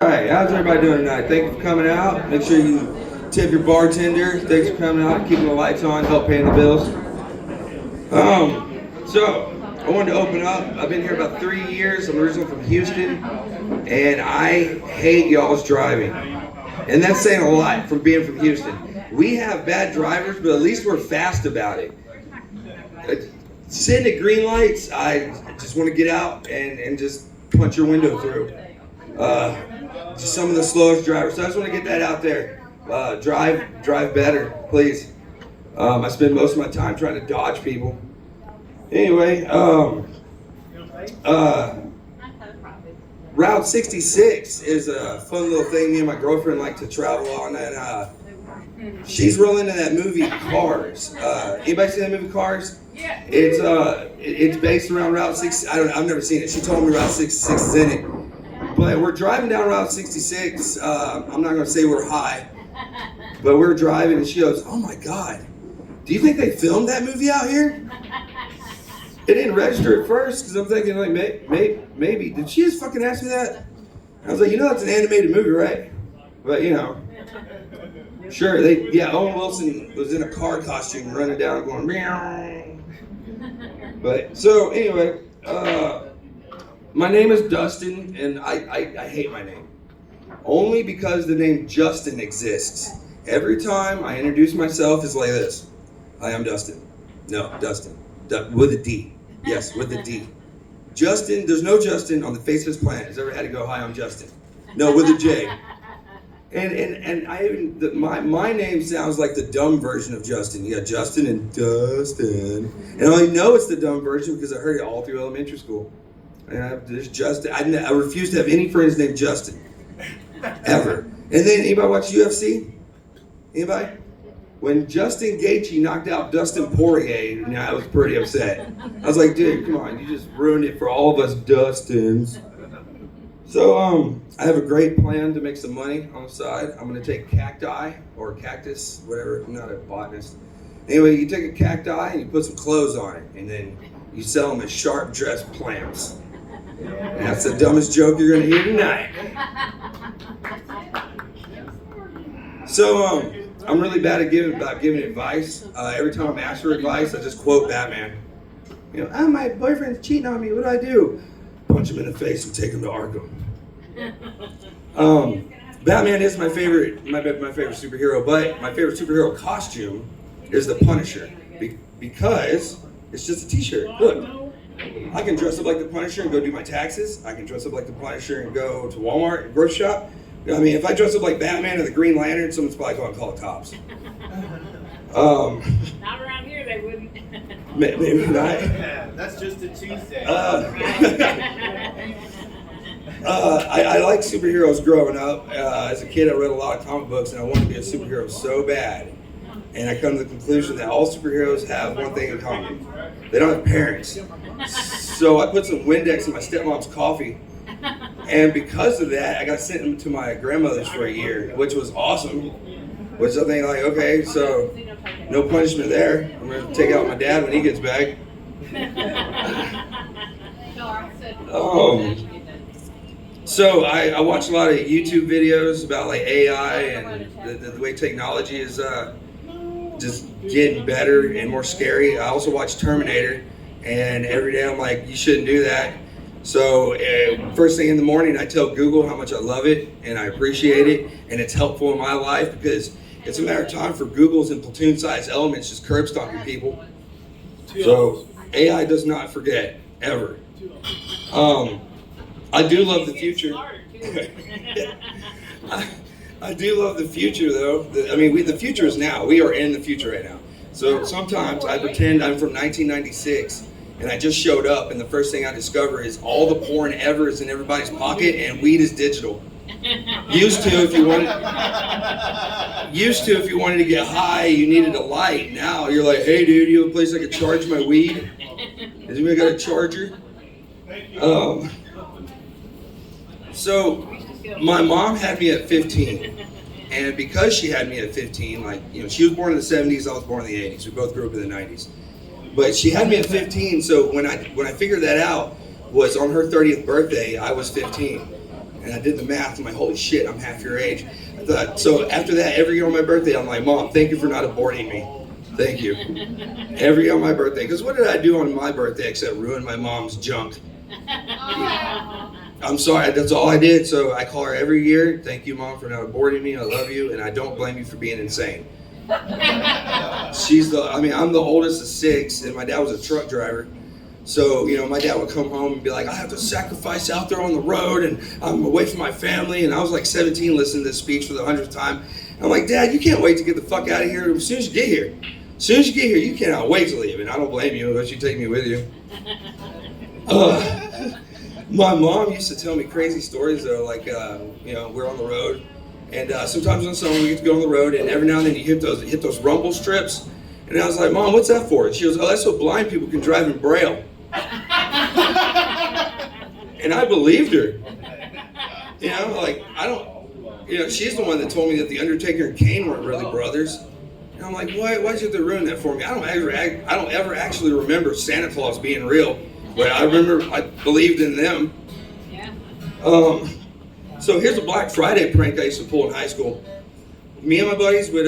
Alright, how's everybody doing tonight? Thank you for coming out. Make sure you tip your bartender. Thanks for coming out, keeping the lights on, help paying the bills. So I wanted to open up. I've been here about 3 years. I'm originally from Houston, and I hate y'all's driving. And that's saying a lot from being from Houston. We have bad drivers, but at least we're fast about it. Sitting at green lights, I just want to get out and just punch your window through. Just some of the slowest drivers. So I just want to get that out there. Drive better, please. I spend most of my time trying to dodge people. Anyway, Route 66 is a fun little thing me and my girlfriend like to travel on, and she's real into that movie Cars. Anybody seen that movie Cars? Yeah. It's based around Route 6. I've never seen it. She told me Route 66 is in it. But we're driving down Route 66. I'm not going to say we're high, but we're driving, and she goes, "Oh my God, do you think they filmed that movie out here?" It didn't register at first because I'm thinking, like, maybe. Did she just fucking ask me that? I was like, that's an animated movie, right? But, sure. Owen Wilson was in a car costume running down going, meow. But, so, anyway, my name is Dustin, and I hate my name. Only because the name Justin exists. Every time I introduce myself, it's like this. Hi, I'm Dustin. No, Dustin. With a D. Yes, with a D. Justin, there's no Justin on the face of this planet has ever had to go, "Hi, I'm Justin." No, with a J. And I even, my name sounds like the dumb version of Justin. You got Justin and Dustin. And I only know it's the dumb version because I heard it all through elementary school. And there's Justin. I refuse to have any friends named Justin. Ever. And then, anybody watch UFC? Anybody? When Justin Gaethje knocked out Dustin Poirier, I was pretty upset. I was like, dude, come on, you just ruined it for all of us Dustins. So, I have a great plan to make some money on the side. I'm going to take cacti, or cactus, whatever. I'm not a botanist. Anyway, you take a cacti and you put some clothes on it, and then you sell them as sharp-dressed plants. And that's the dumbest joke you're going to hear tonight. So, I'm really bad at giving advice. Every time I'm asked for advice, I just quote Batman. My boyfriend's cheating on me. What do I do? Punch him in the face and take him to Arkham. Batman is my favorite superhero, but my favorite superhero costume is the Punisher because it's just a t-shirt. Look, I can dress up like the Punisher and go do my taxes. I can dress up like the Punisher and go to Walmart and grocery shop. If I dress up like Batman or the Green Lantern, someone's probably going to call the cops. Not around here, they wouldn't. Maybe not. Yeah, that's just a Tuesday. I like superheroes growing up. As a kid, I read a lot of comic books, and I wanted to be a superhero so bad. And I come to the conclusion that all superheroes have one thing in common. They don't have parents. So I put some Windex in my stepmom's coffee. And because of that, I got sent to my grandmother's for a year, which was awesome. Which I think, okay, so no punishment there. I'm going to take out my dad when he gets back. So I watch a lot of YouTube videos about like AI and the way technology is just getting better and more scary. I also watch Terminator, and every day I'm like, you shouldn't do that. So first thing in the morning, I tell Google how much I love it and I appreciate it, and it's helpful in my life because it's a matter of time for Googles and platoon-sized elements just curb stomping people. So AI does not forget, ever. I do love the future. I do love the future, though. The future is now. We are in the future right now. So sometimes I pretend I'm from 1996. And I just showed up, and the first thing I discover is all the porn ever is in everybody's pocket, and weed is digital. Used to, if you wanted to get high, you needed a light. Now you're like, hey, dude, you have a place I could charge my weed? Has anybody got a charger? So my mom had me at 15, and because she had me at 15, she was born in the 70s, I was born in the 80s. We both grew up in the 90s. But she had me at 15, so when I figured that out was on her 30th birthday, I was 15. And I did the math. I'm like, holy shit, I'm half your age. I thought, so after that, every year on my birthday, I'm like, Mom, thank you for not aborting me. Thank you. Every year on my birthday. Because what did I do on my birthday except ruin my mom's junk? I'm sorry, that's all I did. So I call her every year. Thank you, Mom, for not aborting me. I love you, and I don't blame you for being insane. I'm the oldest of 6, and my dad was a truck driver. So, my dad would come home and be like, I have to sacrifice out there on the road, and I'm away from my family. And I was like 17 listening to this speech for the 100th time. I'm like, Dad, you can't wait to get the fuck out of here as soon as you get here. As soon as you get here, you cannot wait to leave. And I don't blame you unless you take me with you. My mom used to tell me crazy stories though, like, we're on the road. And sometimes on summer we get to go on the road, and every now and then you hit those rumble strips. And I was like, Mom, what's that for? And she goes, oh, that's so blind people can drive in Braille. And I believed her. She's the one that told me that The Undertaker and Kane weren't really brothers. And I'm like, why'd you have to ruin that for me? I don't ever actually remember Santa Claus being real, but I remember I believed in them. Yeah. So here's a Black Friday prank I used to pull in high school. Me and my buddies would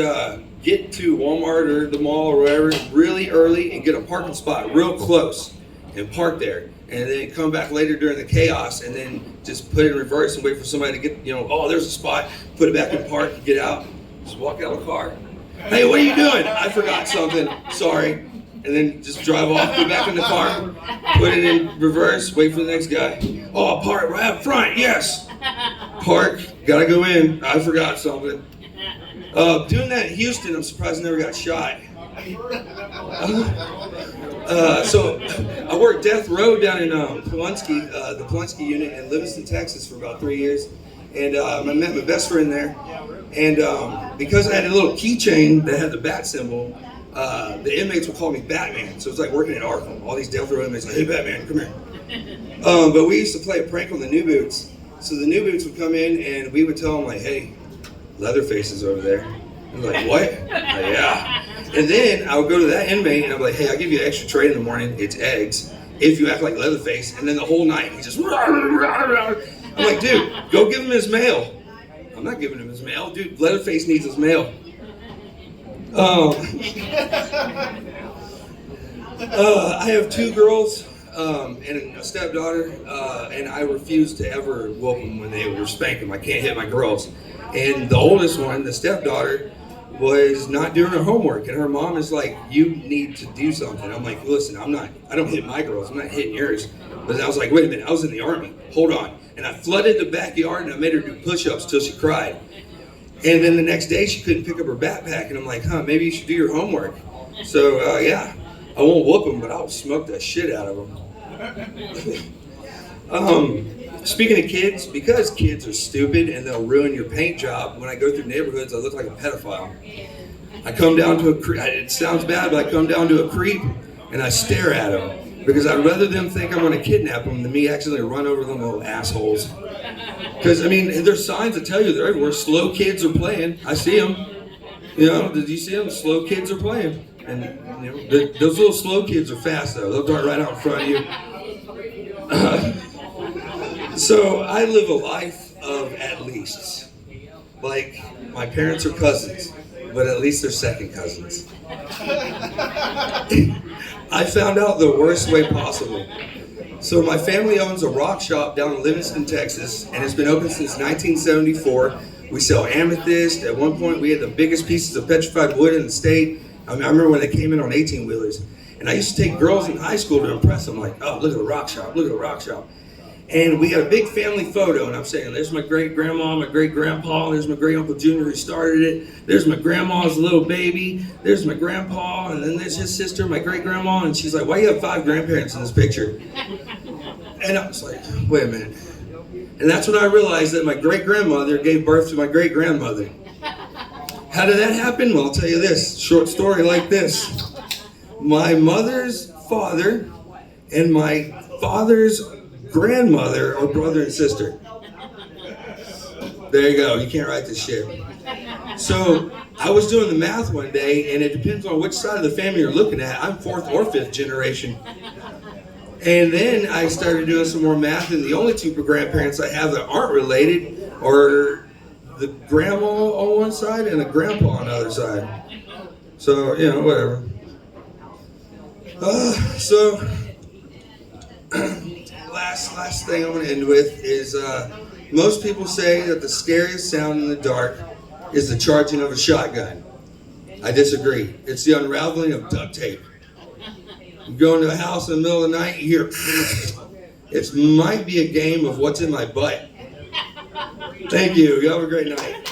get to Walmart or the mall or wherever really early and get a parking spot real close and park there. And then come back later during the chaos and then just put it in reverse and wait for somebody to get, oh, there's a spot, put it back in park, get out, just walk out of the car. Hey, what are you doing? I forgot something, sorry. And then just drive off, get back in the car, put it in reverse, wait for the next guy. Oh, park right up front, yes. Park, gotta go in, I forgot something. Doing that in Houston, I'm surprised I never got shot. So I worked death row down in Pulaski, the Pulaski unit in Livingston, Texas for about 3 years. And I met my best friend there. And because I had a little keychain that had the bat symbol, the inmates would call me Batman. So it's like working at Arkham. All these death row inmates like, hey Batman, come here. But we used to play a prank on the new boots. So the new boots would come in and we would tell them like, hey, Leatherface is over there. I'm like, what? Like, yeah. And then I would go to that inmate and I'm like, hey, I'll give you an extra tray in the morning. It's eggs. If you act like Leatherface. And then the whole night, he just, I'm like, dude, go give him his mail. I'm not giving him his mail. Dude, Leatherface needs his mail. I have 2 girls and a stepdaughter, and I refuse to ever whoop them when they were spanking them. I can't hit my girls. And the oldest one, the stepdaughter, was not doing her homework, and her mom is like, you need to do something. I'm like, listen, I don't hit my girls, I'm not hitting yours. But I was like, wait a minute, I was in the Army, hold on. And I flooded the backyard and I made her do push-ups till she cried. And then the next day she couldn't pick up her backpack, and I'm like, maybe you should do your homework. So I won't whoop them, but I'll smoke the shit out of them. Speaking of kids, because kids are stupid and they'll ruin your paint job, when I go through neighborhoods, I look like a pedophile. I come down to it sounds bad, but I come down to a creep and I stare at them because I'd rather them think I'm going to kidnap them than me accidentally run over them little assholes. Because, there's signs that tell you they're everywhere. Slow kids are playing. I see them. Did you see them? Slow kids are playing. And, those little slow kids are fast, though. They'll dart right out in front of you. So I live a life of at leasts. Like, my parents are cousins, but at least they're second cousins. I found out the worst way possible. So my family owns a rock shop down in Livingston, Texas, and it's been open since 1974. We sell amethyst. At one point, we had the biggest pieces of petrified wood in the state. I remember when they came in on 18-wheelers. And I used to take girls in high school to impress them, like, oh, look at the rock shop, look at the rock shop. And we had a big family photo, and I'm saying, there's my great-grandma, my great-grandpa, there's my great-uncle Junior who started it, there's my grandma's little baby, there's my grandpa, and then there's his sister, my great-grandma, and she's like, why do you have 5 grandparents in this picture? And I was like, wait a minute. And that's when I realized that my great-grandmother gave birth to my great-grandmother. How did that happen? Well, I'll tell you this, short story like this. My mother's father and my father's grandmother are brother and sister. There you go. You can't write this shit. So I was doing the math one day, and it depends on which side of the family you're looking at. I'm 4th or 5th generation. And then I started doing some more math, and the only two grandparents I have that aren't related are the grandma on one side and the grandpa on the other side. So, you know, whatever. So, last thing I'm going to end with is most people say that the scariest sound in the dark is the charging of a shotgun. I disagree. It's the unraveling of duct tape. You go into a house in the middle of the night, you hear, it might be a game of what's in my butt. Thank you. You have a great night.